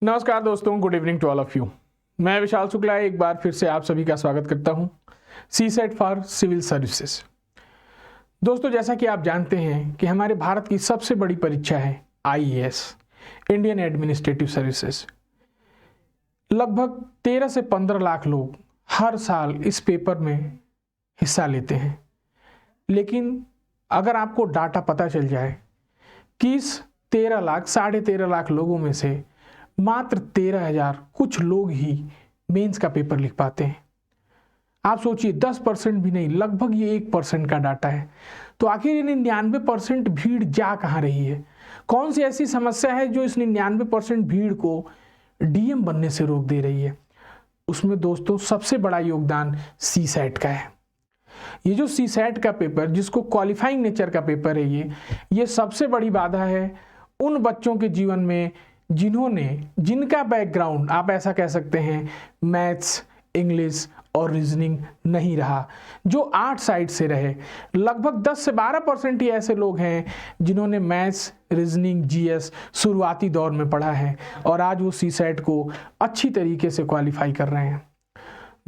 नमस्कार दोस्तों, good evening to all of you. मैं विशाल शुक्ला एक बार फिर से आप सभी का स्वागत करता हूं सीसेट फॉर सिविल सर्विसेज। दोस्तों, जैसा कि आप जानते हैं कि हमारे भारत की सबसे बड़ी परीक्षा है आईएएस, इंडियन एडमिनिस्ट्रेटिव सर्विसेज। लगभग 13 से 15 लाख लोग हर साल इस पेपर में हिस्सा लेते हैं। लेकिन अगर आपको डाटा पता चल जाए कि इस 13 लाख, 13.5 लाख लोगों में से मात्र 13,000 कुछ लोग ही मेंस का पेपर लिख पाते हैं। आप सोचिए, 10% भी नहीं, लगभग ये 1% का डाटा है। तो आखिर ये 99% भीड़ जा कहाँ रही है? कौन सी ऐसी समस्या है जो इस 99% भीड़ को डीएम बनने से रोक दे रही है? उसमें दोस्तों सबसे बड़ा योगदान सीसैट का है। ये जो सीसैट का पेपर, जिसको क्वालिफाइंग नेचर का पेपर है, ये सबसे बड़ी बाधा है उन बच्चों के जीवन में जिनका बैकग्राउंड आप ऐसा कह सकते हैं मैथ्स, इंग्लिश और रीजनिंग नहीं रहा, जो 8 साइड से रहे। लगभग 10 से 12% ही ऐसे लोग हैं जिन्होंने मैथ्स, रीजनिंग, जीएस शुरुआती दौर में पढ़ा है और आज वो सीसैट को अच्छी तरीके से क्वालिफाई कर रहे हैं।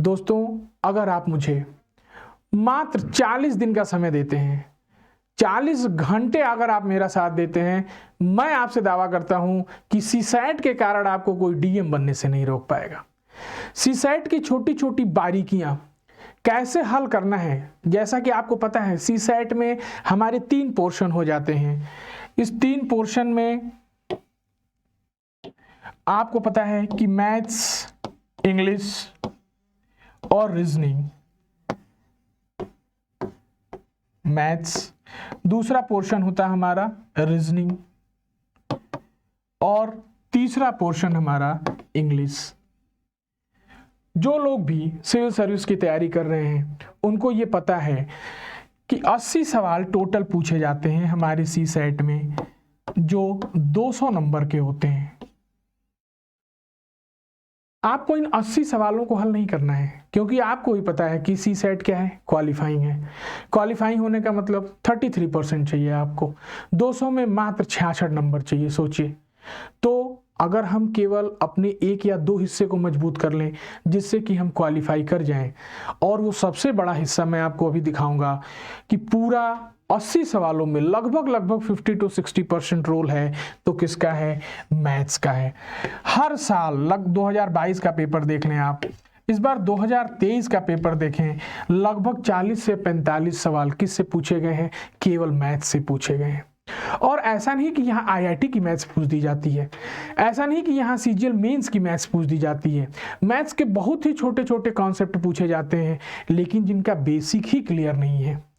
दोस्तों, अगर आप मुझे मात्र 40 दिन का समय देते हैं, 40 घंटे अगर आप मेरा साथ देते हैं, मैं आपसे दावा करता हूं कि सीसैट के कारण आपको कोई डीएम बनने से नहीं रोक पाएगा। सीसैट की छोटी छोटी बारीकियां कैसे हल करना है, जैसा कि आपको पता है सीसैट में हमारे 3 पोर्शन हो जाते हैं। इस 3 पोर्शन में आपको पता है कि मैथ्स, इंग्लिश और रीजनिंग, मैथ्स, दूसरा पोर्शन होता है हमारा रीजनिंग और तीसरा पोर्शन हमारा इंग्लिश। जो लोग भी सिविल सर्विस की तैयारी कर रहे हैं उनको ये पता है कि 80 सवाल टोटल पूछे जाते हैं हमारे सीसैट में, जो 200 नंबर के होते हैं। आपको इन 80 सवालों को हल नहीं करना है, क्योंकि आपको ही पता है कि सीसैट क्या है, क्वालिफाइंग है। क्वालिफाइंग होने का मतलब 33% चाहिए आपको, 200 में मात्र 66 नंबर चाहिए। सोचिए, तो अगर हम केवल अपने 1 या 2 हिस्से को मजबूत कर लें जिससे कि हम क्वालिफाई कर जाएं, और वो सबसे बड़ा हिस्सा मैं आपको अभी दिखाऊंगा कि पूरा 80 सवालों में लगभग 50 to 60% रोल है, तो किसका है? मैथ्स का है। हर साल 2022 का पेपर देख लें आप, इस बार 2023 का पेपर देखें, लगभग 40 से 45 सवाल किससे पूछे गए हैं? केवल मैथ्स से पूछे गए हैं। और ऐसा नहीं कि यहाँ आईआईटी की मैथ्स पूछ दी जाती है, ऐसा नहीं कि यहाँ सीजीएल मेंस की मैथ्स पूछ दी जाती है। मैथ्स के बहुत ही छोटे छोटे कॉन्सेप्ट पूछे जाते हैं, लेकिन जिनका बेसिक ही क्लियर नहीं है,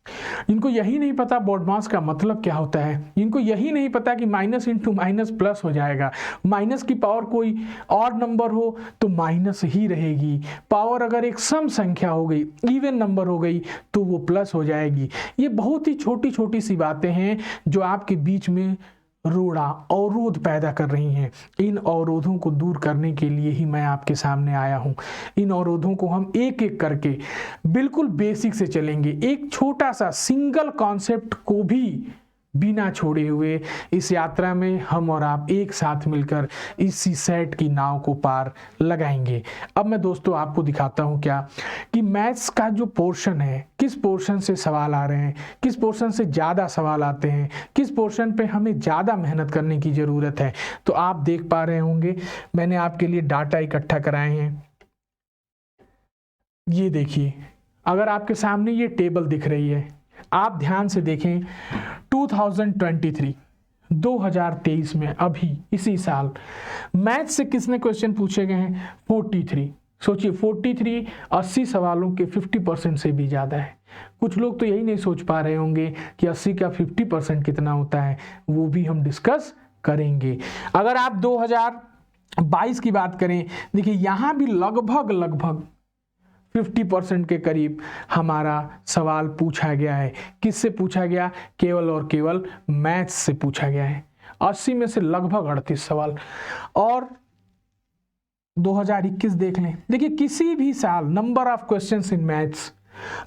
इनको यही नहीं पता बोर्ड मास का मतलब क्या होता है, इनको यही नहीं पता कि माइनस इंटू माइनस प्लस हो जाएगा, माइनस की पावर कोई ऑड नंबर हो तो माइनस ही रहेगी, पावर अगर एक सम संख्या हो गई, इवन नंबर हो गई, तो वो प्लस हो जाएगी। ये बहुत ही छोटी छोटी सी बातें हैं जो आपके बीच में अवरोध पैदा कर रही हैं। इन अवरोधों को दूर करने के लिए ही मैं आपके सामने आया हूं। इन अवरोधों को हम एक एक करके बिल्कुल बेसिक से चलेंगे, एक छोटा सा सिंगल कॉन्सेप्ट को भी बिना छोड़े हुए इस यात्रा में हम और आप एक साथ मिलकर इस सीसैट की नाव को पार लगाएंगे। अब मैं दोस्तों आपको दिखाता हूं क्या कि मैथ्स का जो पोर्शन है, किस पोर्शन से सवाल आ रहे हैं, किस पोर्शन से ज़्यादा सवाल आते हैं, किस पोर्शन पे हमें ज़्यादा मेहनत करने की ज़रूरत है। तो आप देख पा रहे होंगे मैंने आपके लिए डाटा इकट्ठा कराए हैं। ये देखिए, अगर आपके सामने ये टेबल दिख रही है, आप ध्यान से देखें। 2023 में अभी इसी साल मैथ्स से किसने क्वेश्चन पूछे गए हैं? 43। सोचिए, 43 80 सवालों के 50% से भी ज़्यादा है। कुछ लोग तो यही नहीं सोच पा रहे होंगे कि 80 का 50% कितना होता है, वो भी हम डिस्कस करेंगे। अगर आप 2022 की बात करें, देखिए यहाँ भी लगभग 50% के करीब हमारा सवाल पूछा गया है। किससे पूछा गया? केवल और केवल मैथ्स से पूछा गया है। 80 में से लगभग 38 सवाल। और 2021 देख लें, देखिए किसी भी साल number of questions in maths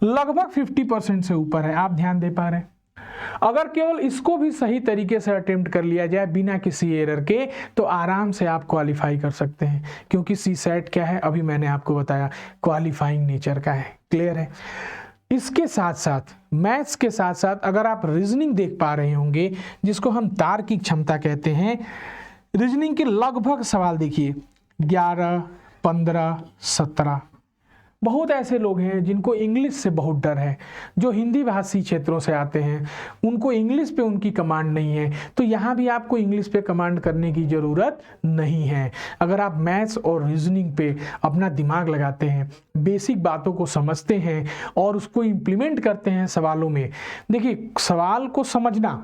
लगभग 50% से ऊपर है। आप ध्यान दे पा रहे हैं? अगर केवल इसको भी सही तरीके से अटेम्प्ट कर लिया जाए बिना किसी एरर के तो आराम से आप क्वालिफाई कर सकते हैं, क्योंकि सी सेट क्या है अभी मैंने आपको बताया, क्वालिफाइंग नेचर का है। क्लियर है? इसके साथ साथ मैथ्स के साथ साथ अगर आप रीजनिंग देख पा रहे होंगे, जिसको हम तार्किक क्षमता कहते हैं, रीजनिंग के लगभग सवाल देखिए 11, 15, 17। बहुत ऐसे लोग हैं जिनको इंग्लिश से बहुत डर है, जो हिंदी भाषी क्षेत्रों से आते हैं, उनको इंग्लिश पे उनकी कमांड नहीं है। तो यहाँ भी आपको इंग्लिश पे कमांड करने की ज़रूरत नहीं है। अगर आप मैथ्स और रीजनिंग पे अपना दिमाग लगाते हैं, बेसिक बातों को समझते हैं और उसको इम्प्लीमेंट करते हैं सवालों में। देखिए, सवाल को समझना,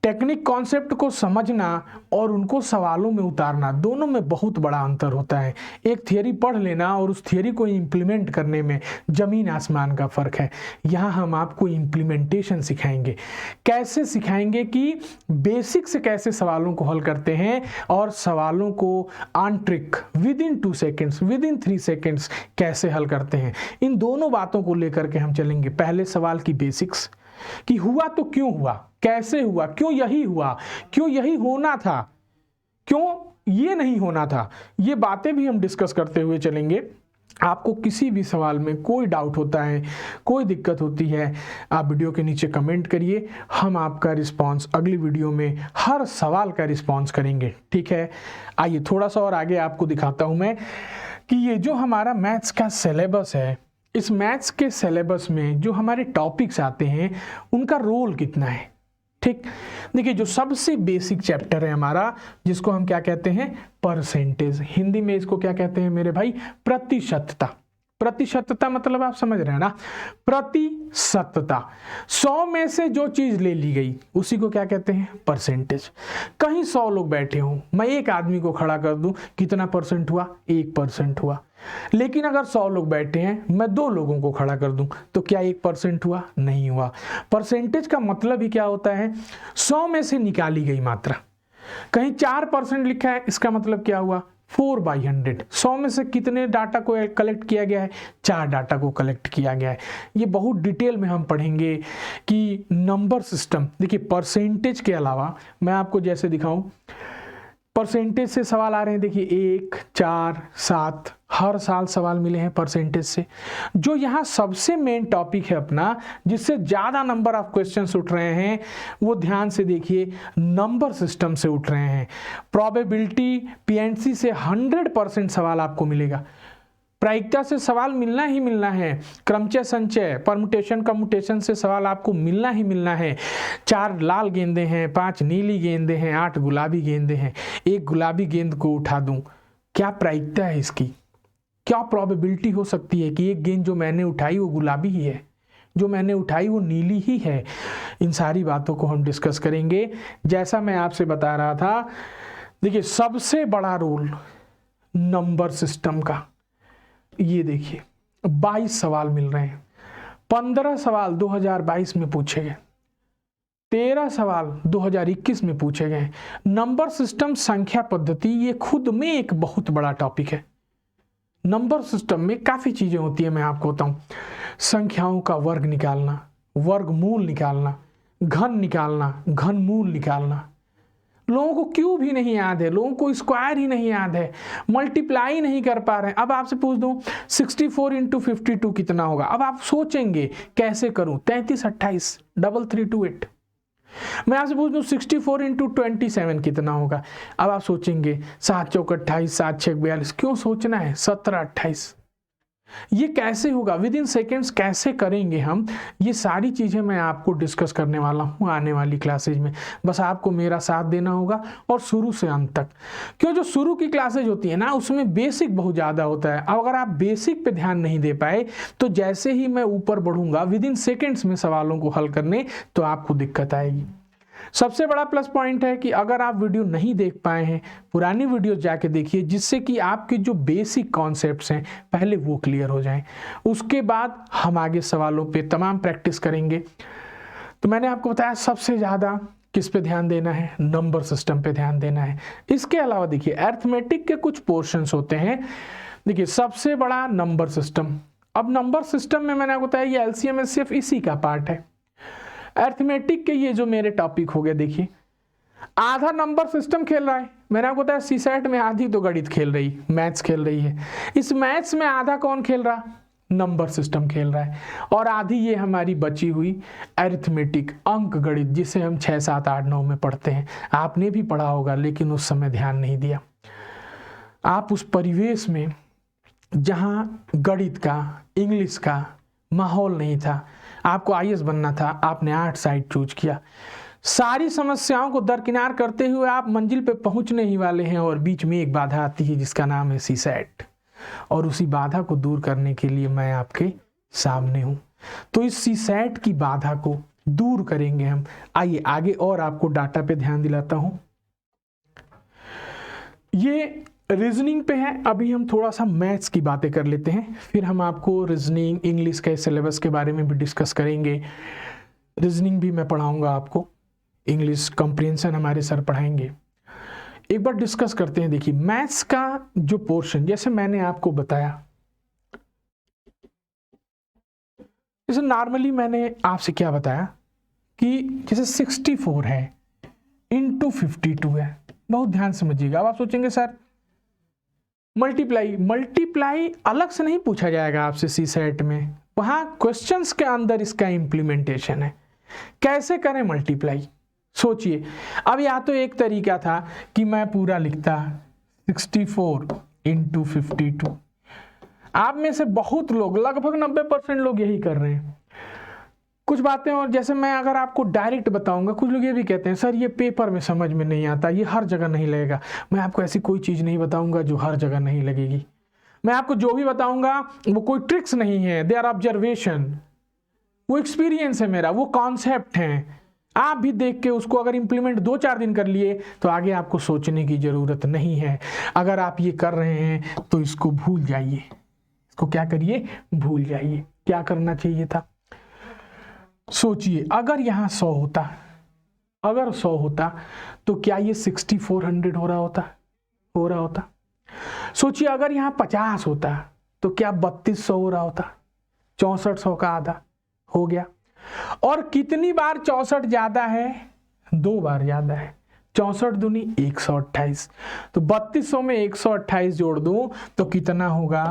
टेक्निक कॉन्सेप्ट को समझना और उनको सवालों में उतारना, दोनों में बहुत बड़ा अंतर होता है। एक थियरी पढ़ लेना और उस थियरी को इम्प्लीमेंट करने में ज़मीन आसमान का फ़र्क है। यहाँ हम आपको इम्प्लीमेंटेशन सिखाएंगे, कैसे सिखाएंगे कि बेसिक से कैसे सवालों को हल करते हैं और सवालों को on trick within 2 seconds, within 3 seconds कैसे हल करते हैं। इन दोनों बातों को लेकर के हम चलेंगे। पहले सवाल की बेसिक्स, कि हुआ तो क्यों हुआ, कैसे हुआ, क्यों यही हुआ, क्यों यही होना था, क्यों ये नहीं होना था, ये बातें भी हम डिस्कस करते हुए चलेंगे। आपको किसी भी सवाल में कोई डाउट होता है, कोई दिक्कत होती है, आप वीडियो के नीचे कमेंट करिए, हम आपका रिस्पांस अगली वीडियो में हर सवाल का रिस्पांस करेंगे। ठीक है, आइए थोड़ा सा और आगे आपको दिखाता हूं मैं कि ये जो हमारा मैथ्स का सिलेबस है, इस मैथ्स के सिलेबस में जो हमारे टॉपिक्स आते हैं उनका रोल कितना है। ठीक, देखिए जो सबसे बेसिक चैप्टर है हमारा, जिसको हम क्या कहते हैं, परसेंटेज। हिंदी में इसको क्या कहते हैं मेरे भाई, प्रतिशतता। प्रतिशतता मतलब आप समझ रहे हैं ना, प्रतिशतता। 100 में से जो चीज ले ली गई उसी को क्या कहते हैं, परसेंटेज। कहीं 100 लोग बैठे हों, मैं एक आदमी को खड़ा कर दूं, कितना परसेंट हुआ, 1% हुआ। लेकिन अगर 100 लोग बैठे हैं, मैं 2 लोगों को खड़ा कर दूं तो क्या 1% हुआ, नहीं हुआ। परसेंटेज का मतलब ही क्या होता है, 100 में से निकाली गई मात्रा। कहीं 4% लिखा है, इसका मतलब क्या हुआ, 4/100। 100 में से कितने डाटा को कलेक्ट किया गया है, 4 डाटा को कलेक्ट किया गया है। ये बहुत डिटेल में हम पढ़ेंगे कि नंबर सिस्टम। देखिए परसेंटेज के अलावा मैं आपको जैसे दिखाऊं, परसेंटेज से सवाल आ रहे हैं। देखिए 1, 4, 7 हर साल सवाल मिले हैं परसेंटेज से। जो यहाँ सबसे मेन टॉपिक है अपना, जिससे ज़्यादा नंबर ऑफ क्वेश्चंस उठ रहे हैं, वो ध्यान से देखिए, नंबर सिस्टम से उठ रहे हैं। प्रोबेबिलिटी पीएनसी से 100% सवाल आपको मिलेगा। प्रायिकता से सवाल मिलना ही मिलना है। क्रमचय संचय, परमुटेशन कम्युटेशन से सवाल आपको मिलना ही मिलना है। 4 लाल गेंदे हैं, 5 नीली गेंदे हैं, 8 गुलाबी गेंदे हैं। एक गुलाबी गेंद को उठा दूं, क्या प्रायिकता है इसकी, क्या प्रोबेबिलिटी हो सकती है कि एक गेंद जो मैंने उठाई वो गुलाबी ही है, जो मैंने उठाई वो नीली ही है। इन सारी बातों को हम डिस्कस करेंगे। जैसा मैं आपसे बता रहा था, देखिए सबसे बड़ा रोल नंबर सिस्टम का, ये देखिए 22 सवाल मिल रहे हैं। 15 सवाल 2022 में पूछे गए, 13 सवाल 2021 में पूछे गए। नंबर सिस्टम, संख्या पद्धति, ये खुद में एक बहुत बड़ा टॉपिक है। नंबर सिस्टम में काफ़ी चीज़ें होती है, मैं आपको बताऊं। संख्याओं का वर्ग निकालना, वर्गमूल निकालना, घन निकालना, घनमूल निकालना। लोगों को क्यों भी नहीं याद है, लोगों को स्क्वायर ही नहीं याद है, मल्टीप्लाई नहीं कर पा रहे हैं। अब आपसे पूछ दूं 64 × 52 कितना होगा, अब आप सोचेंगे कैसे करूं, 33, 28, 3328। मैं आपसे पूछ दूं 64 × 27 कितना होगा, अब आप सोचेंगे 7 चौक 28, 7 6 42। क्यों सोचना है, 17 28। ये कैसे होगा, विद इन सेकेंड्स कैसे करेंगे हम, ये सारी चीज़ें मैं आपको डिस्कस करने वाला हूँ आने वाली क्लासेज में। बस आपको मेरा साथ देना होगा और शुरू से अंत तक, क्यों जो शुरू की क्लासेज होती है ना, उसमें बेसिक बहुत ज़्यादा होता है। अब अगर आप बेसिक पे ध्यान नहीं दे पाए तो जैसे ही मैं ऊपर बढ़ूंगा विद इन सेकेंड्स में सवालों को हल करने, तो आपको दिक्कत आएगी। सबसे बड़ा प्लस पॉइंट है कि अगर आप वीडियो नहीं देख पाए हैं, पुरानी वीडियो जाके देखिए, जिससे कि आपके जो बेसिक कॉन्सेप्ट्स हैं पहले वो क्लियर हो जाएं। उसके बाद हम आगे सवालों पे तमाम प्रैक्टिस करेंगे। तो मैंने आपको बताया सबसे ज़्यादा किस पे ध्यान देना है, नंबर सिस्टम पे ध्यान देना है। इसके अलावा देखिए अरिथमेटिक के कुछ पोर्शंस होते हैं। देखिए सबसे बड़ा नंबर सिस्टम। अब नंबर सिस्टम में मैंने आपको बताया ये LCM SCF इसी का पार्ट है। अरिथमेटिक के ये जो मेरे टॉपिक हो गए, देखिए आधा नंबर सिस्टम खेल रहा है। मैंने आपको बताया सीसेट में आधी तो गणित खेल रही, मैथ्स खेल रही है। इस मैथ्स में आधा कौन खेल रहा, नंबर सिस्टम खेल रहा है, और आधी ये हमारी बची हुई अरिथमेटिक अंक गणित, जिसे हम 6, 7, 8, 9 में पढ़ते हैं। आपने भी पढ़ा होगा लेकिन उस समय ध्यान नहीं दिया। आप उस परिवेश में जहाँ गणित का, इंग्लिश का माहौल नहीं था, आपको आईएएस बनना था, आपने आर्ट साइड चूज किया। सारी समस्याओं को दरकिनार करते हुए आप मंजिल पे पहुंचने ही वाले हैं, और बीच में एक बाधा आती है जिसका नाम है सीसेट, और उसी बाधा को दूर करने के लिए मैं आपके सामने हूं। तो इस सीसेट की बाधा को दूर करेंगे हम। आइए आगे और आपको डाटा पे ध्यान दिलाता हूं। ये रीजनिंग पे है, अभी हम थोड़ा सा मैथ्स की बातें कर लेते हैं, फिर हम आपको रीजनिंग, इंग्लिश के सिलेबस के बारे में भी डिस्कस करेंगे। रीजनिंग भी मैं पढ़ाऊंगा आपको, इंग्लिश कॉम्प्रिहेंशन हमारे सर पढ़ाएंगे। एक बार डिस्कस करते हैं। देखिए मैथ्स का जो पोर्शन, जैसे मैंने आपको बताया, जैसे नॉर्मली मैंने आपसे क्या बताया कि जैसे 64 है इंटू 52 है। बहुत ध्यान समझिएगा। अब आप सोचेंगे सर मल्टीप्लाई अलग से नहीं पूछा जाएगा आपसे सीसेट में, वहां क्वेश्चंस के अंदर इसका इम्प्लीमेंटेशन है। कैसे करें मल्टीप्लाई, सोचिए। अब या तो एक तरीका था कि मैं पूरा लिखता 64 इंटू 52। आप में से बहुत लोग, लगभग 90% लोग यही कर रहे हैं। कुछ बातें, और जैसे मैं अगर आपको डायरेक्ट बताऊंगा, कुछ लोग ये भी कहते हैं सर ये पेपर में समझ में नहीं आता, ये हर जगह नहीं लगेगा। मैं आपको ऐसी कोई चीज़ नहीं बताऊंगा जो हर जगह नहीं लगेगी। मैं आपको जो भी बताऊंगा वो कोई ट्रिक्स नहीं है, दे आर ऑब्जर्वेशन, वो एक्सपीरियंस है मेरा, वो कॉन्सेप्ट हैं। आप भी देख के उसको अगर इंप्लीमेंट 2-4 दिन कर लिए तो आगे आपको सोचने की जरूरत नहीं है। अगर आप ये कर रहे हैं तो इसको भूल जाइए। इसको क्या करिए, भूल जाइए। क्या करना चाहिए था, सोचिए। अगर यहाँ 100 होता, अगर 100 होता तो क्या ये 6400 हो रहा होता? सोचिए अगर यहाँ 50 होता तो क्या 3200 हो रहा होता? 6400 का आधा हो गया। और कितनी बार 64 ज्यादा है? 2 बार ज्यादा है। 64 दूनी 128, तो 3200 में 128 जोड़ दूं तो कितना होगा?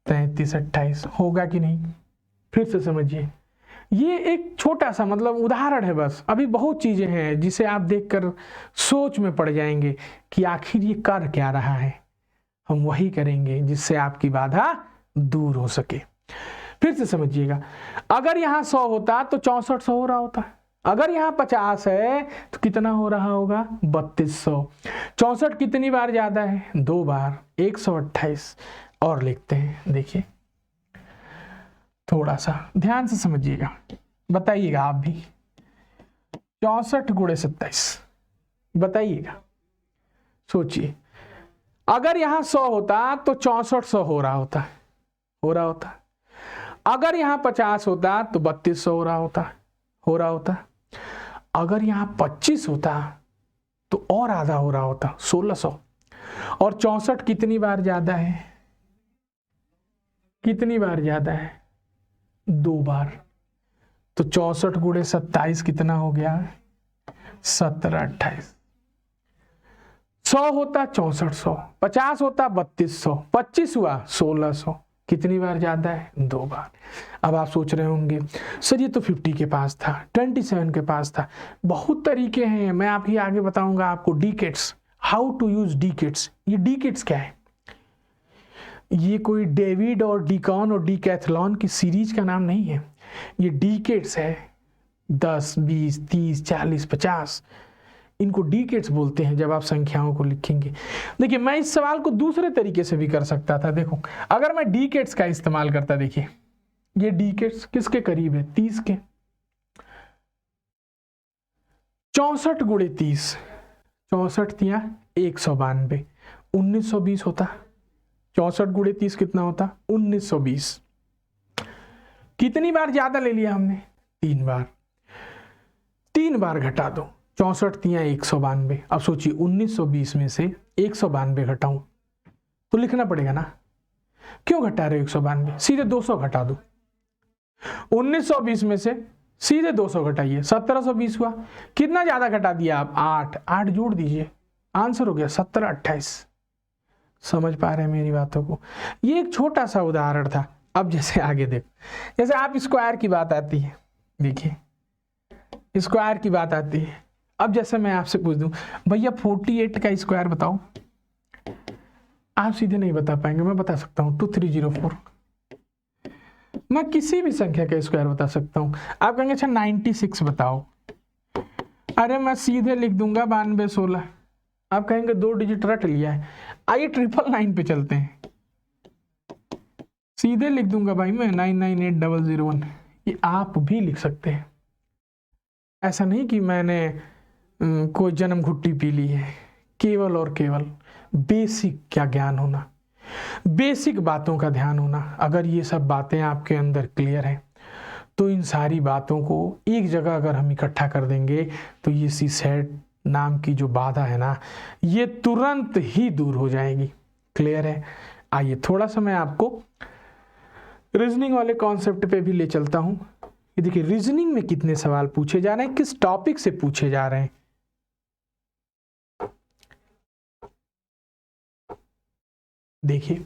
3328 होगा कि नहीं? फिर से समझिए, ये एक छोटा सा मतलब उदाहरण है बस। अभी बहुत चीजें हैं जिसे आप देखकर सोच में पड़ जाएंगे कि आखिर ये कर क्या रहा है। हम वही करेंगे जिससे आपकी बाधा दूर हो सके। फिर से समझिएगा, अगर यहाँ 100 होता तो 6400 हो रहा होता। अगर यहाँ 50 है तो कितना हो रहा होगा? 3200। 64 कितनी बार ज्यादा है? 2 बार, 128। और लिखते हैं, देखिए थोड़ा सा ध्यान से समझिएगा, बताइएगा आप भी। 64 गुणे 27, बताइएगा, सोचिए। अगर यहाँ 100 होता तो 6400 हो रहा होता। अगर यहाँ 50 होता तो 3200 हो रहा होता। अगर यहाँ 25 होता तो और आधा हो रहा होता, 1600। और 64 कितनी बार ज्यादा है? 2 बार। तो 64 गुणे 27 कितना हो गया? 1728। 100 होता 6400, 50 होता 3200, 25 हुआ 1600। कितनी बार ज्यादा है? 2 बार। अब आप सोच रहे होंगे सर ये तो 50 के पास था, 27 के पास था। बहुत तरीके हैं, मैं आपकी आगे बताऊंगा आपको। डीकेट्स, हाउ टू यूज डीकेट्स। ये डीकेट्स क्या है? ये कोई डेविड और डीकॉन और डीकैथलॉन की सीरीज का नाम नहीं है। ये डीकेट्स है। 10, 20, 30, 40, 50, इनको डीकेट्स बोलते हैं जब आप संख्याओं को लिखेंगे। देखिए मैं इस सवाल को दूसरे तरीके से भी कर सकता था। देखो अगर मैं डीकेट्स का इस्तेमाल करता, देखिए ये डीकेट्स किसके करीब है? 30 के। 64 गुणे 30, 64 तिया 192, 1920 होता। 64 गुणे 30 कितना होता? 1920। कितनी बार ज्यादा ले लिया हमने? 3 बार। 3 बार घटा दो, 64 तिया 192। अब सोचिए 1920 में से 192 घटाऊं तो लिखना पड़ेगा ना। क्यों घटा रहे हो 192? सीधे 200 घटा दो। 1920 में से सीधे 200 घटाइए, 1720 हुआ। कितना ज़्यादा घटा दिया आप? 8, 8 जोड़ दीजिए, आंसर हो गया 1728। समझ पा रहे हैं मेरी बातों को? ये एक छोटा सा उदाहरण था। अब जैसे आगे देखो, जैसे आप स्क्वायर की बात आती है, देखिए स्क्वायर की बात आती है। अब जैसे मैं आपसे पूछ दूं भैया 48 का स्क्वायर बताओ, आप सीधे नहीं बता पाएंगे, मैं बता सकता हूँ 2304। मैं किसी भी संख्या का स्क्वायर बता सकता हूँ। आप कहेंगे अच्छा 96 बताओ, अरे मैं सीधे लिख दूंगा 9216। आप कहेंगे 2 डिजिट रट लिया है। आइए 999 पे चलते हैं, सीधे लिख दूंगा भाई मैं 998001। ये आप भी लिख सकते हैं, ऐसा नहीं कि मैंने कोई जन्म घुट्टी पी ली है। केवल और केवल बेसिक क्या ज्ञान होना, बेसिक बातों का ध्यान होना। अगर ये सब बातें आपके अंदर क्लियर हैं तो इन सारी बातों को एक जगह अगर हम इकट्ठा कर देंगे तो ये सीसेट नाम की जो बाधा है ना, ये तुरंत ही दूर हो जाएगी। क्लियर है? आइए थोड़ा सा मैं आपको रीजनिंग वाले कॉन्सेप्ट पे भी ले चलता हूं। ये देखिए रीजनिंग में कितने सवाल पूछे जा रहे हैं, किस टॉपिक से पूछे जा रहे हैं। देखिए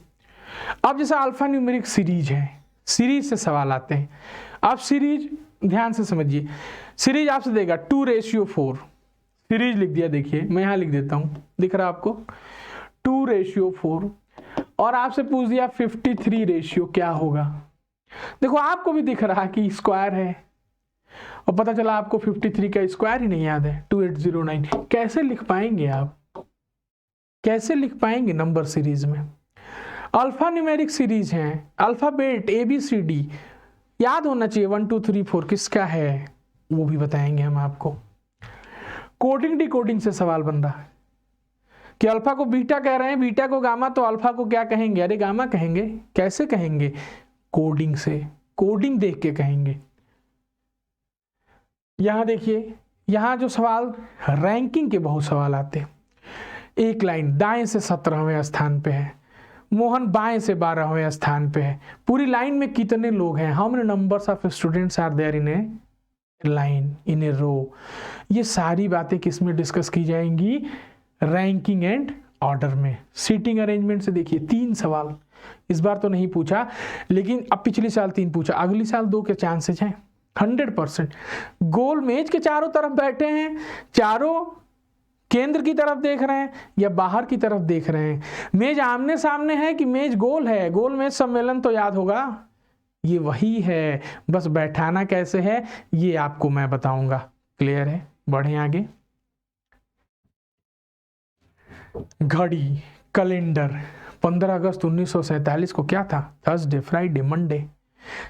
अब जैसा अल्फा न्यूमेरिक सीरीज है, सीरीज से सवाल आते हैं। आप सीरीज ध्यान से समझिए, सीरीज आपसे देगा 2:4, सीरीज लिख दिया। देखिए मैं यहां लिख देता हूं, दिख रहा है आपको 2:4, और आपसे पूछ दिया 53 रेशियो क्या होगा। देखो आपको भी दिख रहा है कि स्क्वायर है, और पता चला आपको 53 का स्क्वायर ही नहीं याद है, 2809। कैसे लिख पाएंगे आप? कैसे लिख पाएंगे नंबर सीरीज में? अल्फा न्यूमेरिक सीरीज है, अल्फाबेट ABCD याद होना चाहिए, 1 2 3 4 किसका है वो भी बताएंगे हम आपको। कोडिंग डिकोडिंग से सवाल बन रहा है कि अल्फा को बीटा कह रहे हैं, बीटा को गामा, तो अल्फा को क्या कहेंगे? अरे गामा कहेंगे। कैसे कहेंगे? कोडिंग से, कोडिंग देख के कहेंगे। यहां देखिए, यहां जो सवाल रैंकिंग के बहुत सवाल आते हैं। एक लाइन दाएं से 17वें स्थान पे है, मोहन बाएं से 12वें स्थान पे है। पूरी लाइन में कितने लोग हैं? How many numbers of students are there in a line, in a row. ये सारी बातें किस में डिस्कस की जाएंगी? रैंकिंग एंड ऑर्डर में। सीटिंग अरेंजमेंट से देखिए 3 सवाल इस बार तो नहीं पूछा, लेकिन अब पिछले साल 3 पूछा, अगली साल 2 के चांसेस हैं 100%। गोल मेज के चारों तरफ बैठे हैं, चारों केंद्र की तरफ देख रहे हैं या बाहर की तरफ देख रहे हैं? मेज आमने सामने है कि मेज गोल है? गोल मेज सम्मेलन तो याद होगा, ये वही है, बस बैठाना कैसे है ये आपको मैं बताऊंगा। क्लियर है? बढ़े आगे। घड़ी, कैलेंडर, 15 अगस्त 1947 को क्या था? Thursday, Friday, Monday.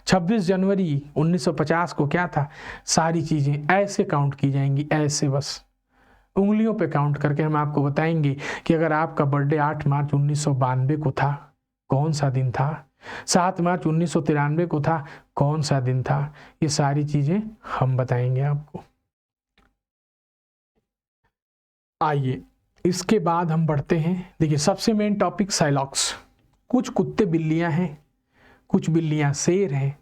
26 जनवरी 1950 को क्या था? सारी चीजें ऐसे काउंट की जाएंगी, ऐसे बस उंगलियों पे काउंट करके हम आपको बताएंगे कि अगर आपका बर्थडे 8 मार्च 1992 को था, कौन सा दिन था? 7 मार्च 1993 को था, कौन सा दिन था? ये सारी चीजें हम बताएंगे आपको। आइए इसके बाद हम बढ़ते हैं। देखिए सबसे मेन टॉपिक साइलॉक्स। कुछ कुत्ते बिल्लियां हैं, कुछ बिल्लियां शेर हैं,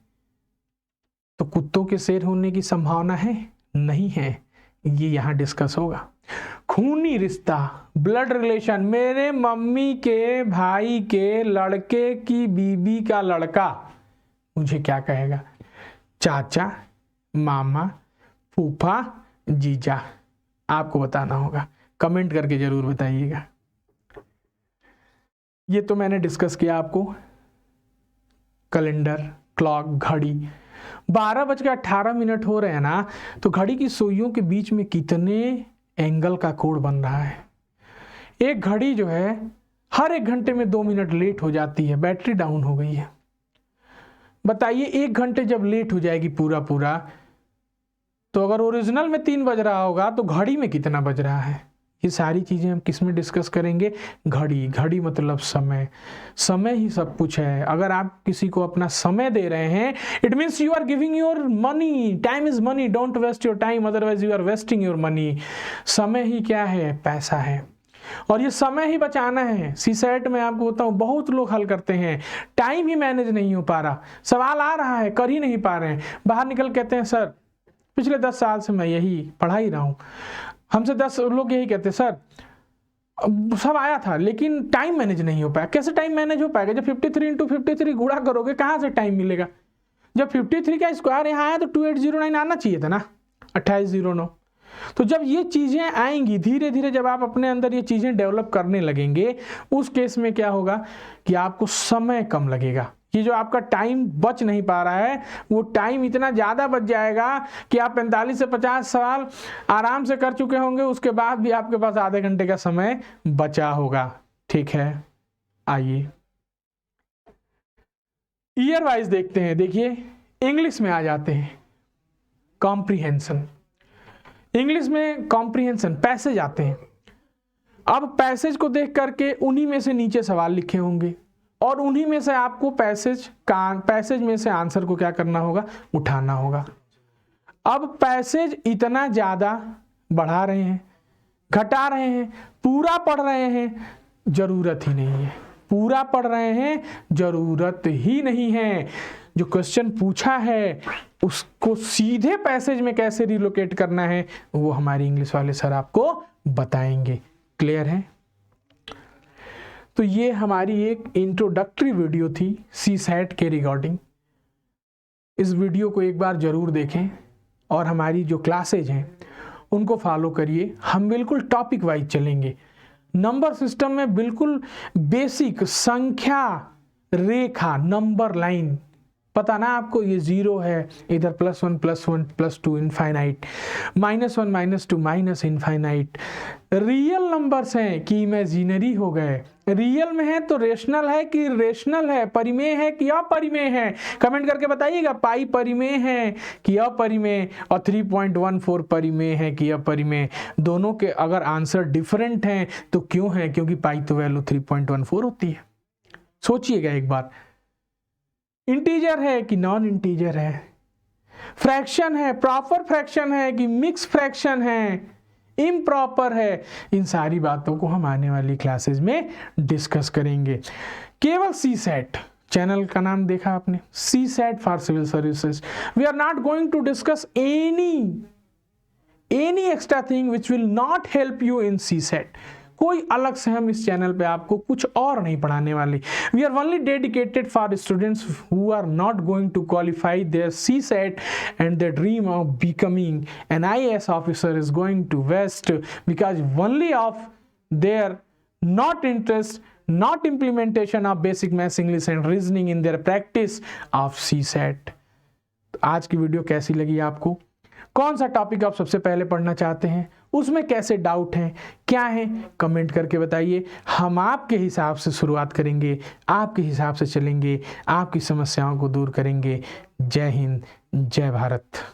तो कुत्तों के शेर होने की संभावना है? नहीं है, ये यहां डिस्कस होगा। खूनी रिश्ता, ब्लड रिलेशन, मेरे मम्मी के भाई के लड़के की बीबी का लड़का मुझे क्या कहेगा? चाचा, मामा, फूफा, जीजा। आपको बताना होगा, कमेंट करके जरूर बताइएगा। ये तो मैंने डिस्कस किया आपको। कैलेंडर, क्लॉक, घड़ी। 12:18 हो रहे हैं ना, तो घड़ी की सुइयों के बीच में कितने एंगल का कोण बन रहा है? एक घड़ी जो है हर 1 घंटे में 2 मिनट लेट हो जाती है, बैटरी डाउन हो गई है। बताइए 1 घंटे जब लेट हो जाएगी पूरा, तो अगर ओरिजिनल में 3 बज रहा होगा तो घड़ी में कितना बज रहा है? ये सारी चीजें हम किस में डिस्कस करेंगे? घड़ी। घड़ी मतलब समय, समय ही सब कुछ है। अगर आप किसी को अपना समय दे रहे हैं, it means you are giving your money. Time is money, don't waste your time, otherwise you are wasting your money. समय ही क्या है? पैसा है, और ये समय ही बचाना है। सीसेट में आपको बताऊं बहुत लोग हल करते हैं, टाइम ही मैनेज नहीं हो पा रहा, सवाल आ रहा है कर ही नहीं पा रहे हैं, बाहर निकल कहते हैं सर पिछले 10 साल से मैं यही पढ़ा ही रहा हूँ। हमसे 10 लोग यही कहते सर सब आया था लेकिन टाइम मैनेज नहीं हो पाया। कैसे टाइम मैनेज हो पाएगा? जब 53 इंटू 53 गुणा करोगे कहाँ से टाइम मिलेगा? जब 53 का स्क्वायर यहाँ आया तो 2809 आना चाहिए था ना, 2809। तो जब ये चीज़ें आएंगी धीरे धीरे, जब आप अपने अंदर ये चीज़ें डेवलप करने लगेंगे, उस केस में क्या होगा कि आपको समय कम लगेगा। ये जो आपका टाइम बच नहीं पा रहा है वो टाइम इतना ज़्यादा बच जाएगा कि आप 45 से 50 सवाल आराम से कर चुके होंगे, उसके बाद भी आपके पास आधे घंटे का समय बचा होगा। ठीक है, आइए ईयर वाइज देखते हैं। देखिए इंग्लिश में आ जाते हैं। कॉम्प्रिहेंशन, इंग्लिश में कॉम्प्रिहेंशन पैसेज आते हैं। अब पैसेज को देख करके उन्हीं में से नीचे सवाल लिखे होंगे और उन्हीं में से आपको पैसेज में से आंसर को क्या करना होगा, उठाना होगा। अब पैसेज इतना ज़्यादा बढ़ा रहे हैं, घटा रहे हैं, पूरा पढ़ रहे हैं, ज़रूरत ही नहीं है। पूरा पढ़ रहे हैं, ज़रूरत ही नहीं है। जो क्वेश्चन पूछा है उसको सीधे पैसेज में कैसे रिलोकेट करना है वो हमारे इंग्लिश वाले सर आपको बताएंगे। क्लियर है? तो ये हमारी एक इंट्रोडक्टरी वीडियो थी सीसैट के रिगार्डिंग। इस वीडियो को एक बार ज़रूर देखें और हमारी जो क्लासेज हैं उनको फॉलो करिए। हम बिल्कुल टॉपिक वाइज चलेंगे। नंबर सिस्टम में बिल्कुल बेसिक संख्या रेखा, नंबर लाइन पता ना आपको, ये 0 है, इधर +1 +1 +2 infinite, -1 -2 minus infinite. Real numbers हैं कि इमेजिनरी हो गए, रियल में है तो रेशनल है कि रेशनल है, परिमेय है कि अपरिमेय है, कमेंट करके बताइएगा। पाई परिमेय है कि अपरिमेय और 3.14 परिमेय है कि अपरिमेय। दोनों के अगर आंसर डिफरेंट हैं तो क्यों है? क्योंकि पाई तो वैल्यू 3.14 होती है। सोचिएगा एक बार। इंटीजर है कि नॉन इंटीजर है, फ्रैक्शन है, प्रॉपर फ्रैक्शन है कि मिक्स फ्रैक्शन है, इम्प्रॉपर है। इन सारी बातों को हम आने वाली क्लासेस में डिस्कस करेंगे। केवल सीसैट चैनल का नाम देखा आपने, CSAT for civil services. We are not going to discuss any extra thing which will not help you in CSAT. कोई अलग से हम इस चैनल पे आपको कुछ और नहीं पढ़ाने वाले। We are only dedicated for students who are not going to qualify their CSAT and their dream of becoming an IAS officer is going to waste because only of their not interest, not implementation of basic maths, English and reasoning in their practice of CSAT। आज की video कैसी लगी आपको? कौन सा topic आप सबसे पहले पढ़ना चाहते हैं? उसमें कैसे डाउट हैं, क्या है, कमेंट करके बताइए। हम आपके हिसाब से शुरुआत करेंगे, आपके हिसाब से चलेंगे, आपकी समस्याओं को दूर करेंगे। जय हिंद, जय भारत।